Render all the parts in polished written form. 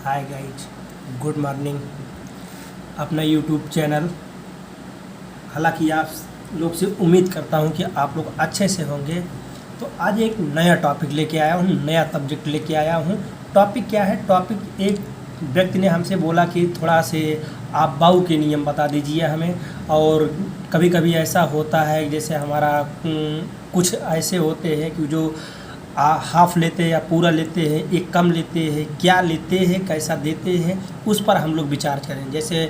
Hi guys, good morning. अपना YouTube channel, हालांकि आप लोग से उम्मीद करता हूं कि आप लोग अच्छे से होंगे। तो आज एक नया टॉपिक लेके आया हूं, नया सब्जेक्ट लेके आया हूं। टॉपिक क्या है? टॉपिक एक व्यक्ति ने हमसे बोला कि थोड़ा से आप बाऊ के नियम बता दीजिए हमें। और कभी कभी ऐसा होता है जैसे हमारा कुछ ऐसे होते हैं कि जो हाफ लेते हैं या पूरा लेते हैं, एक कम लेते हैं, क्या लेते हैं, कैसा देते हैं, उस पर हम लोग विचार करें। जैसे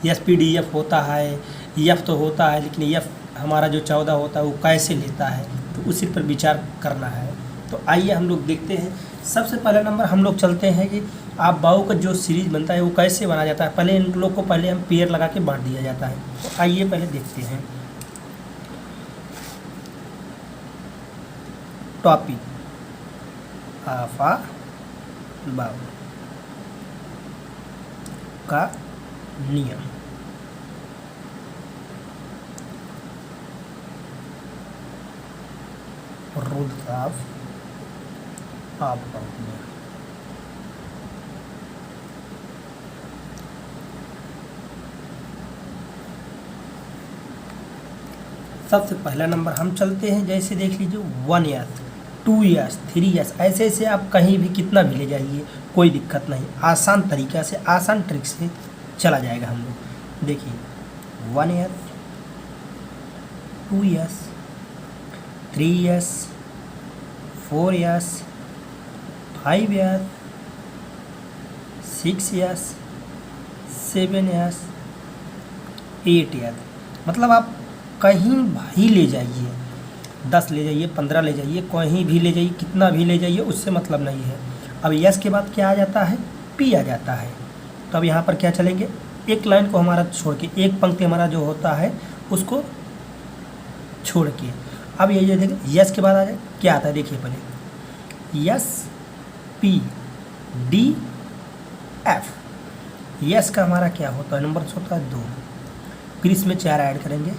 SPDF होता है, EF तो होता है, लेकिन EF हमारा जो 14 होता है वो कैसे लेता है, तो उसी पर विचार करना है। तो आइए हम लोग देखते हैं। सबसे पहला नंबर हम लोग चलते हैं कि आप बाऊ का जो सीरीज बनता है वो कैसे बना जाता है। पहले इन लोग को पहले हम पेयर लगा के बांट दिया जाता है। तो आइए पहले देखते हैं। टॉपिक आफा बाऊ का नियम। रूल ऑफ आफ बाऊ नियम। सबसे पहला नंबर हम चलते हैं। जैसे देख लीजिए 1 ईयर्स, 2 ईयर्स, 3 ईयर्स, ऐसे ऐसे आप कहीं भी कितना भी ले जाइए, कोई दिक्कत नहीं। आसान तरीका से, आसान ट्रिक से चला जाएगा हम लोग। देखिए 1 year, 2 years, 3 years, 4 years, 5 years, 6 years, 7 years, 8 years. मतलब आप कहीं भी ले जाइए, 10 ले जाइए, 15 ले जाइए, कहीं भी ले जाइए, कितना भी ले जाइए, उससे मतलब नहीं है। अब यस के बाद क्या आ जाता है? पी आ जाता है। तो अब यहाँ पर क्या चलेंगे? एक लाइन को हमारा छोड़ के, एक पंक्ति हमारा जो होता है उसको छोड़ के, अब ये देखिए यस के बाद आ जाए क्या आता है। देखिए पहले yes P D F. Yes का हमारा क्या होता है? नंबर होता है 2। फिर इसमें 4 ऐड करेंगे,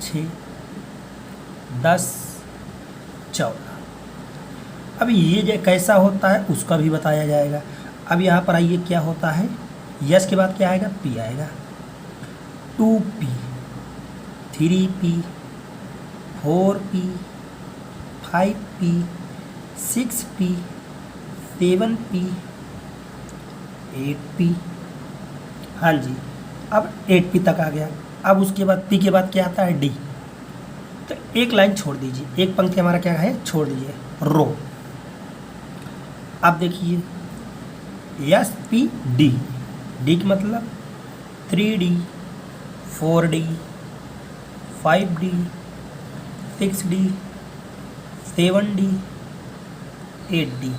6, 10, 14। अब ये जो कैसा होता है उसका भी बताया जाएगा। अब यहाँ पर आइए क्या होता है? यस के बाद क्या आएगा? पी आएगा। 2P, 3P, 4P, 5P, 6P, 7P, 8P। हाँ जी, अब 8P तक आ गया। अब उसके बाद पी के बाद क्या आता है? डी। तो एक लाइन छोड़ दीजिए, एक पंक्ति हमारा क्या है? छोड़ दीजिए, रो। अब देखिए SPD, डी का मतलब 3D, 4D, 5D, 6D, 7D, 8D।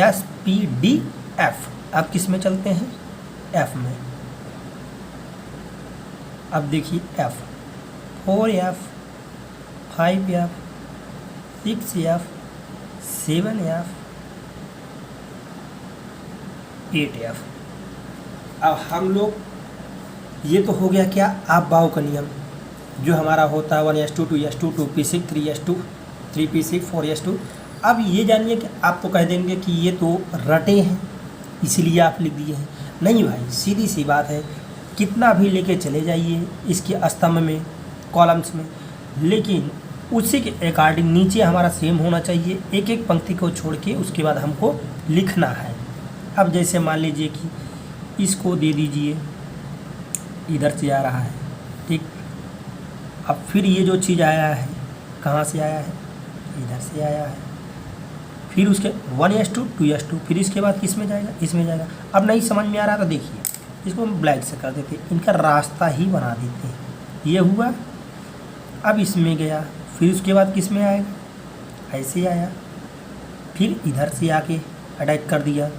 SPDF। अब किस में चलते हैं? F में। अब देखिए F, 4F, 5F, 6F, 7F, 8F। अब हम लोग, ये तो हो गया क्या? आप बाऊ का नियम जो हमारा होता है 1S2, 2S2, 2P6, 3S2, 3P6, 4S2। अब ये जानिए कि आप तो कह देंगे कि ये तो रटे हैं इसीलिए आप लिख दिए हैं। नहीं भाई, सीधी सी बात है, कितना भी लेके चले जाइए इसके स्तंभ में, कॉलम्स में, लेकिन उसी के अकॉर्डिंग नीचे हमारा सेम होना चाहिए। एक एक पंक्ति को छोड़ के उसके बाद हमको लिखना है। अब जैसे मान लीजिए कि इसको दे दीजिए, इधर से आ रहा है, ठीक। अब फिर ये जो चीज़ आया है, कहाँ से आया है? इधर से आया है। फिर उसके 1S2, 2S2, फिर इसके बाद किस में जाएगा? इसमें जाएगा। अब नहीं समझ में आ रहा तो देखिए इसको हम ब्लैक से कर देते हैं, इनका रास्ता ही बना देते हैं। ये हुआ, अब इसमें गया, फिर उसके बाद किस में आएगा? ऐसे आया, फिर इधर से आके अटैक कर दिया,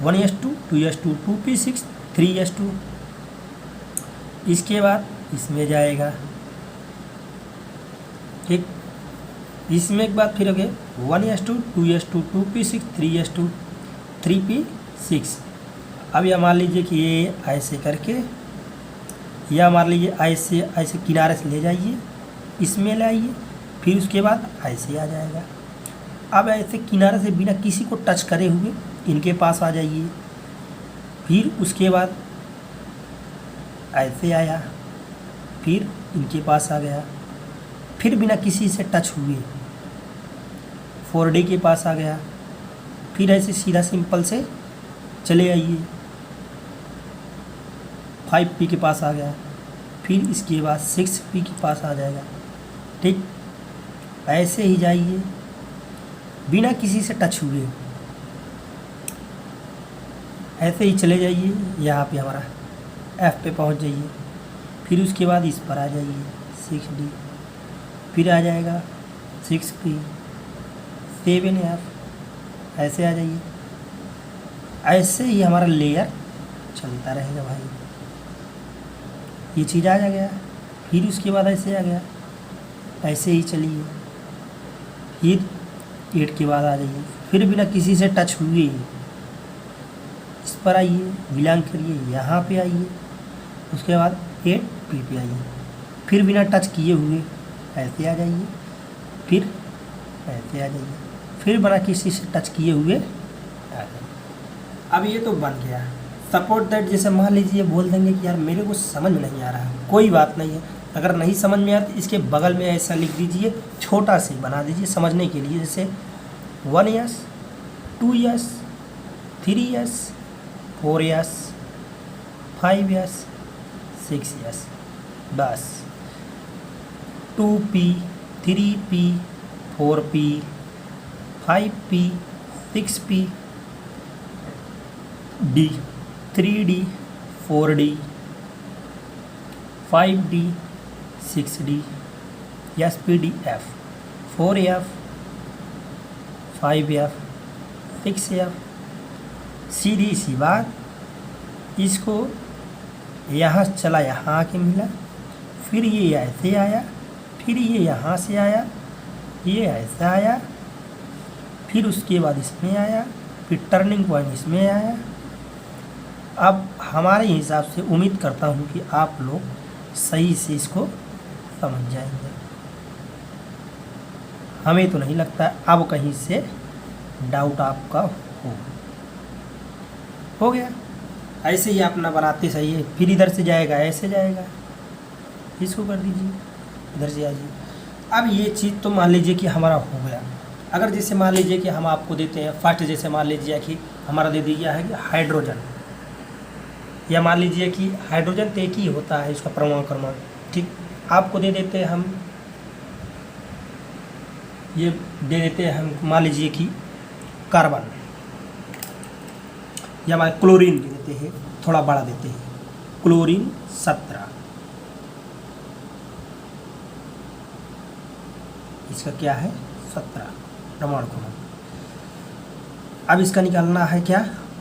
1S2, 2S2, 2P6, 3S2। इसके बाद इसमें जाएगा, ठीक। इसमें एक बात फिर हो गया 1S2, 2S2, 2P6, 3S2, 3P6। अब यह मान लीजिए कि ये ऐसे करके, या मान लीजिए ऐसे ऐसे किनारे से ले जाइए, इसमें लाइए, फिर उसके बाद ऐसे आ जाएगा। अब ऐसे किनारे से बिना किसी को टच करे हुए इनके पास आ जाइए, फिर उसके बाद ऐसे आया, फिर इनके पास आ गया, फिर बिना किसी से टच हुए 4D के पास आ गया, फिर ऐसे सीधा सिंपल से चले आइए 5P के पास आ गया, फिर इसके बाद 6P के पास आ जाएगा। ठीक, ऐसे ही जाइए बिना किसी से टच हुए, ऐसे ही चले जाइए, यहाँ पे हमारा F पे पहुँच जाइए, फिर उसके बाद इस पर आ जाइए 6D, फिर आ जाएगा 6P, 7F, ऐसे आ जाइए। ऐसे ही हमारा लेयर चलता रहेगा भाई। ये चीज़ आ गया, फिर उसके बाद ऐसे आ गया, ऐसे ही चलिए, फिर 8 के बाद आ जाइए, फिर बिना किसी से टच हुए इस पर आइए, बिलोंग करिए, यहाँ पे आइए, उसके बाद 8P पे आइए, फिर बिना टच किए हुए ऐसे आ जाइए, फिर ऐसे आ जाइए, फिर बिना किसी से टच किए हुए आ जाइए। अब ये तो बन गया। सपोर्ट दैट, जैसे मान लीजिए बोल देंगे कि यार मेरे को समझ में नहीं आ रहा है, कोई बात नहीं है, अगर नहीं समझ में आया तो इसके बगल में ऐसा लिख दीजिए, छोटा सी बना दीजिए समझने के लिए, जैसे 1S, 2S, 3S, 4S, 5S, 6S, बस 2P, 3P, 4P, 5P, 6P, D, 3D, 4D, 5D, 6D, SPDF, 4F, 5F, 6F, सीधी सी बात, इसको यहाँ चला, यहाँ आके मिला, फिर ये ऐसे आया, फिर ये यहाँ से आया, ये ऐसा आया, फिर उसके बाद इसमें आया, फिर टर्निंग पॉइंट इसमें आया। अब हमारे हिसाब से उम्मीद करता हूँ कि आप लोग सही से इसको समझ जाएंगे। हमें तो नहीं लगता अब कहीं से डाउट आपका हो गया। ऐसे ही अपना बनाते सही है, फिर इधर से जाएगा, ऐसे जाएगा, इसको कर दीजिए, इधर से आइए। अब ये चीज़ तो मान लीजिए कि हमारा हो गया। अगर जैसे मान लीजिए कि हम आपको देते हैं फर्स्ट, जैसे मान लीजिए कि हमारा दे दिया है कि हाइड्रोजन, या मान लीजिए कि हाइड्रोजन तो एक ही होता है, इसका परमाणु क्रमांक, ठीक, आपको दे देते हैं हम, ये दे देते हैं हम, मान लीजिए कि कार्बन, या हमारे क्लोरीन दे देते हैं, थोड़ा बड़ा देते हैं, क्लोरीन 17, इसका क्या है 17 परमाणु क्रमांक। अब इसका निकालना है क्या,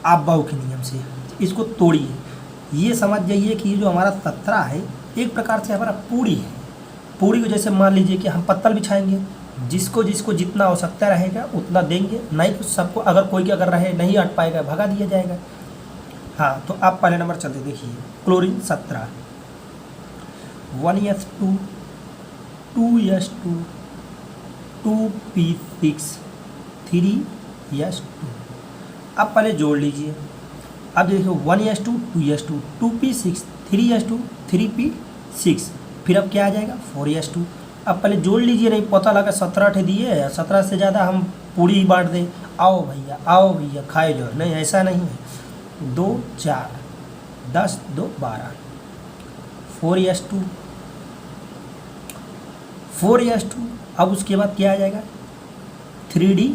अफबाउ के नियम से, इसको तोड़िए। ये समझ जाइए कि ये जो हमारा 17 है एक प्रकार से हमारा पूड़ी है। पूड़ी को जैसे मान लीजिए कि हम पत्तल बिछाएंगे, जिसको जिसको जितना आवश्यकता रहेगा उतना देंगे, नहीं तो सबको, अगर कोई अगर रहे नहीं अट पाएगा भगा दिया जाएगा। हाँ, तो आप पहले नंबर चलते देखिए, chlorine 17, 1S2, 2S2, 2P6, 3S2। अब पहले जोड़ लीजिए। अब देखिए 1S2, 2S2, 2P6, 3S2, 3P6, फिर अब क्या आ जाएगा 4S2। अब पहले जोड़ लीजिए, नहीं पता लगा 17 दिए, 17 से ज़्यादा हम पूरी ही बांट दें। आओ भैया खाए जो, नहीं ऐसा नहीं है। 2 4 10 2 12, 4S2, 4S2। अब उसके बाद क्या आ जाएगा 3D,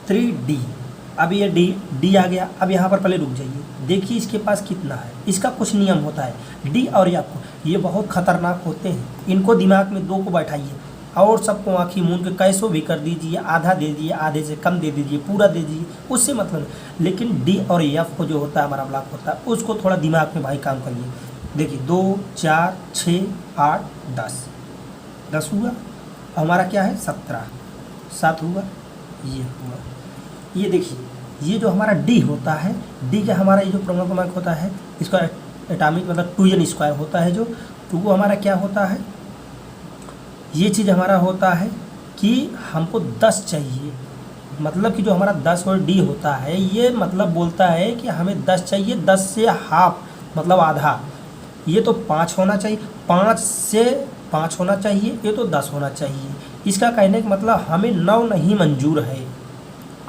3D। अब ये डी आ गया। अब यहाँ पर पहले रुक जाइए, देखिए इसके पास कितना है। इसका कुछ नियम होता है, डी और एफ, ये बहुत खतरनाक होते हैं। इनको दिमाग में 2 को बैठाइए और सबको आँखी मूंद के कैसो भी कर दीजिए, आधा दे दीजिए, आधे से कम दे दीजिए, पूरा दे दीजिए, उससे मतलब नहीं। लेकिन डी और एफ को जो होता है हमारा ब्लॉक होता है, उसको थोड़ा दिमाग में भाई काम करिए। देखिए 2 4 6 8 10 हुआ, हमारा क्या है 17, 7 हुआ, ये हुआ। ये देखिए, ये जो हमारा डी होता है, डी का हमारा ये जो परमाणु क्रमांक होता है, इसका एटॉमिक मतलब 2n² होता है जो, तो वो हमारा क्या होता है, ये चीज़ हमारा होता है कि हमको 10 चाहिए, मतलब कि जो हमारा 10 और डी होता है ये मतलब बोलता है कि हमें 10 चाहिए, 10 से हाफ मतलब आधा, ये तो 5 होना चाहिए, 5 से 5 होना चाहिए, ये तो 10 होना चाहिए। इसका कहने का मतलब हमें 9 नहीं मंजूर है,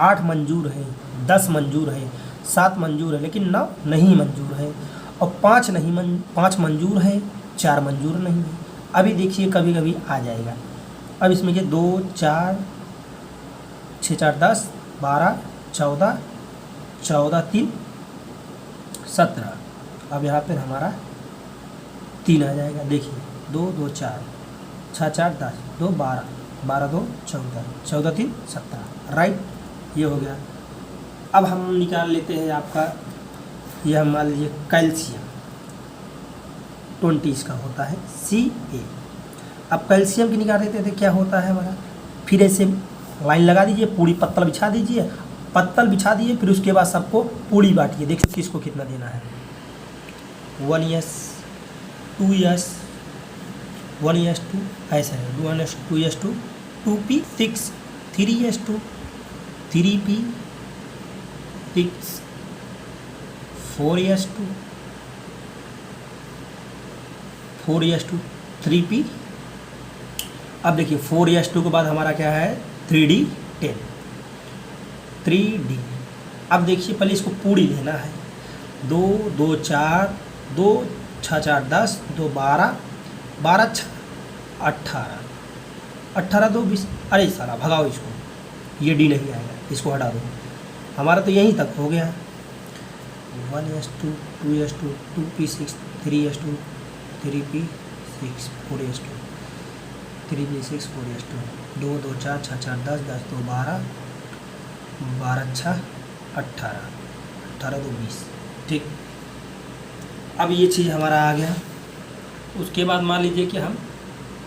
8 मंजूर है, 10 मंजूर है, 7 मंजूर है, लेकिन 9 नहीं मंजूर है, और 5 मंजूर है, 4 मंजूर नहीं है। अभी देखिए कभी कभी आ जाएगा। अब इसमें ये 2 4 6 4 10 12 14 14 3 17। अब यहाँ पर हमारा 3 आ जाएगा। देखिए 2 2 4 6 4 10 2 12 12 2 14 14 3 17, राइट, ये हो गया। अब हम निकाल लेते हैं आपका, यह मान लीजिए कैल्शियम 20 इसका होता है Ca। अब कैल्शियम की निकाल देते थे, क्या होता है हमारा, फिर ऐसे लाइन लगा दीजिए, पूरी पत्तल बिछा दीजिए, पत्तल बिछा दीजिए, फिर उसके बाद सबको पूरी बांटिए, देखिए किसको कितना देना है। 1s 2s 1s2 ऐसा है, 1s 2s2 2p 6 3s2 3p 6 4s2 4s2 3p। अब देखिए 4s2 के बाद हमारा क्या है 3d 10 3d। अब देखिए पहले इसको पूरी लेना है, 2 2 4 2 6 4 10 2 12 12 6 18 18 2 20। अरे साला भगाओ इसको, ये डी नहीं आएगा, इसको हटा दो, हमारा तो यहीं तक हो गया। 1s2 2s2 2p6 3s2 3p 6 4s2 3p6 4s2 2 2 4 6 4 10 10 2 12 12 6 18 18 2 20, ठीक। अब ये चीज़ हमारा आ गया। उसके बाद मान लीजिए कि हम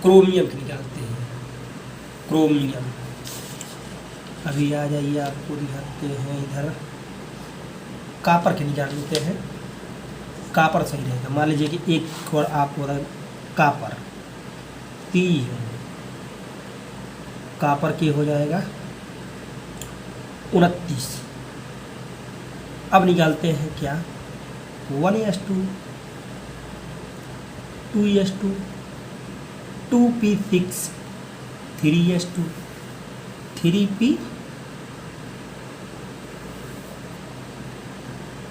क्रोमियम की निकालते हैं, क्रोमियम। अभी आ जाइए, आपको दिखाते हैं इधर, कापर के निकाल लेते हैं, कापर सही रहेगा। मान लीजिए कि एक और आपको कापर 3, कापर के हो जाएगा 29। अब निकालते हैं क्या, 1s2 2s2 2p6 3s2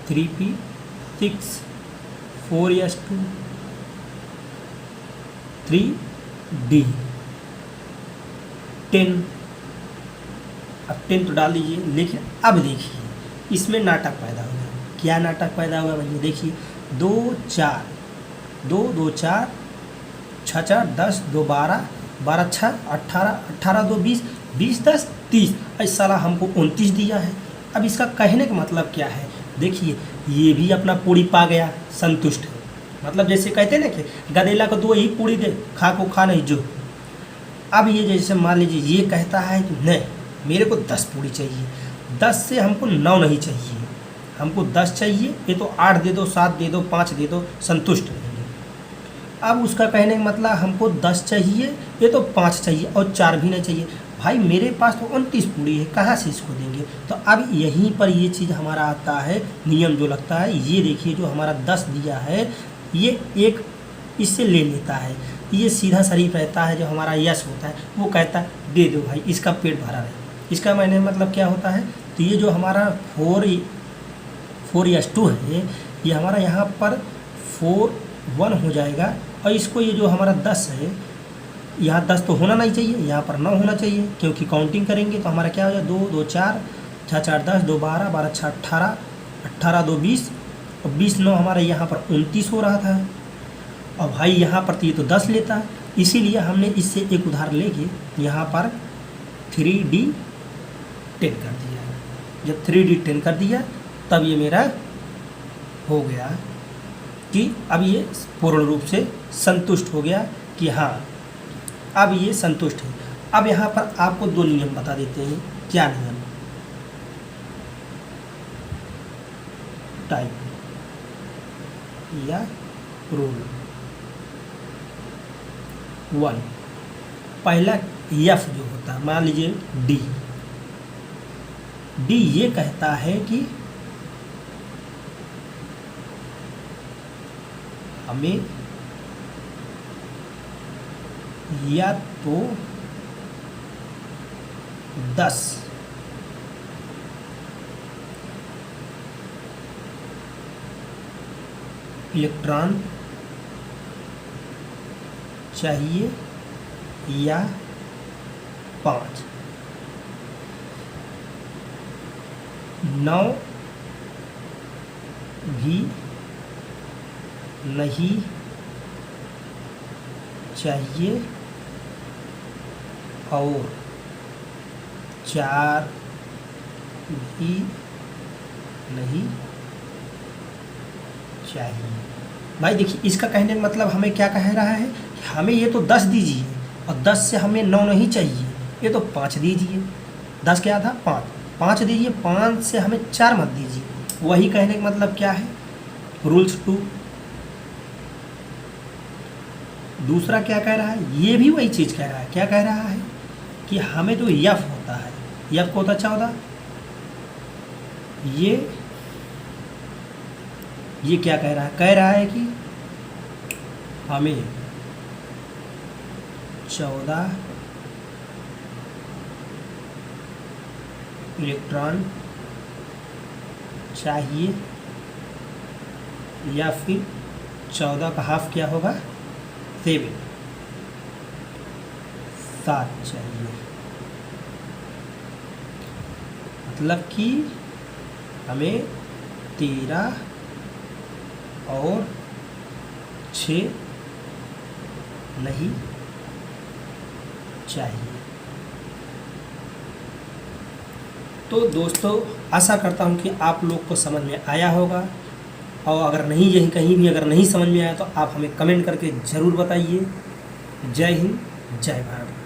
3p 6 4s2 3d 10। अब 10 तो डाल दीजिए, लेकिन अब देखिए इसमें नाटक पैदा हो गया। क्या नाटक पैदा हुआ भैया, देखिए 2 4 2 2 4 6 4 10 2 12 12 6 18 18 2 20 20 10 30। ऐसा साला हमको 29 दिया है। अब इसका कहने का मतलब क्या है, देखिए ये भी अपना पूरी पा गया, संतुष्ट है। मतलब जैसे कहते हैं ना कि गधेला को 2 ही पूरी दे, खा को खा नहीं जो। अब ये जैसे मान लीजिए ये कहता है कि नहीं मेरे को 10 पूरी चाहिए, 10 से हमको 9 नहीं चाहिए, हमको 10 चाहिए, ये तो 8 दे दो 7 दे दो 5 दे दो, संतुष्ट रहेंगे। अब उसका कहने का मतलब हमको 10 चाहिए, ये तो 5 चाहिए और 4 भी नहीं चाहिए। भाई मेरे पास तो 29 पूरी है, कहाँ से इसको देंगे। तो अब यहीं पर ये चीज़ हमारा आता है, नियम जो लगता है। ये देखिए जो हमारा 10 दिया है, ये एक इससे ले लेता है, ये सीधा शरीफ रहता है। जो हमारा यश होता है वो कहता है दे दो भाई, इसका पेट भरा रहे। इसका मैंने मतलब क्या होता है, तो ये जो हमारा 4s2 है, ये हमारा यहाँ पर 4 1 हो जाएगा। और इसको ये जो हमारा 10 है, यहाँ 10 तो होना नहीं चाहिए, यहाँ पर 9 होना चाहिए, क्योंकि काउंटिंग करेंगे तो हमारा क्या हो जाए 2 2 4 6 4 10 2 12 12 6 18 18 2 20 और 20 9 हमारा यहाँ पर 29 हो रहा था। और भाई यहाँ पर तो ये तो 10 लेता है, इसीलिए हमने इससे एक उदाहरण लेके यहाँ पर 3d 10 कर दिया। जब 3d 10 कर दिया तब ये मेरा हो गया कि अब ये पूर्ण रूप से संतुष्ट हो गया कि हाँ अब ये संतुष्ट है। अब यहाँ पर आपको 2 नियम बता देते हैं। क्या नियम, टाइप या रूल। 1, पहला एफ जो होता है, मान लीजिए डी ये कहता है कि हमें या तो 10 इलेक्ट्रॉन चाहिए या 5। 9 भी नहीं चाहिए और 4 भी नहीं चाहिए। भाई देखिए, इसका कहने का मतलब हमें क्या कह रहा है कि हमें ये तो 10 दीजिए और 10 से हमें 9 नहीं चाहिए, ये तो 5 दीजिए। 10 क्या था? 5 दीजिए, 5 से हमें 4 मत दीजिए। वही कहने का मतलब क्या है? रूल्स 2। दूसरा क्या कह रहा है? ये भी वही चीज़ कह रहा है। क्या कह रहा है कि हमें जो एफ होता है, एफ को होता 14, ये क्या कह रहा है? कह रहा है कि हमें 14 इलेक्ट्रॉन चाहिए या फिर 14 का हाफ क्या होगा? 7 चाहिए। मतलब कि हमें 13 और 6 नहीं चाहिए। तो दोस्तों, आशा करता हूँ कि आप लोग को समझ में आया होगा, और अगर नहीं, यही कहीं भी अगर नहीं समझ में आया तो आप हमें कमेंट करके ज़रूर बताइए। जय हिंद, जय भारत।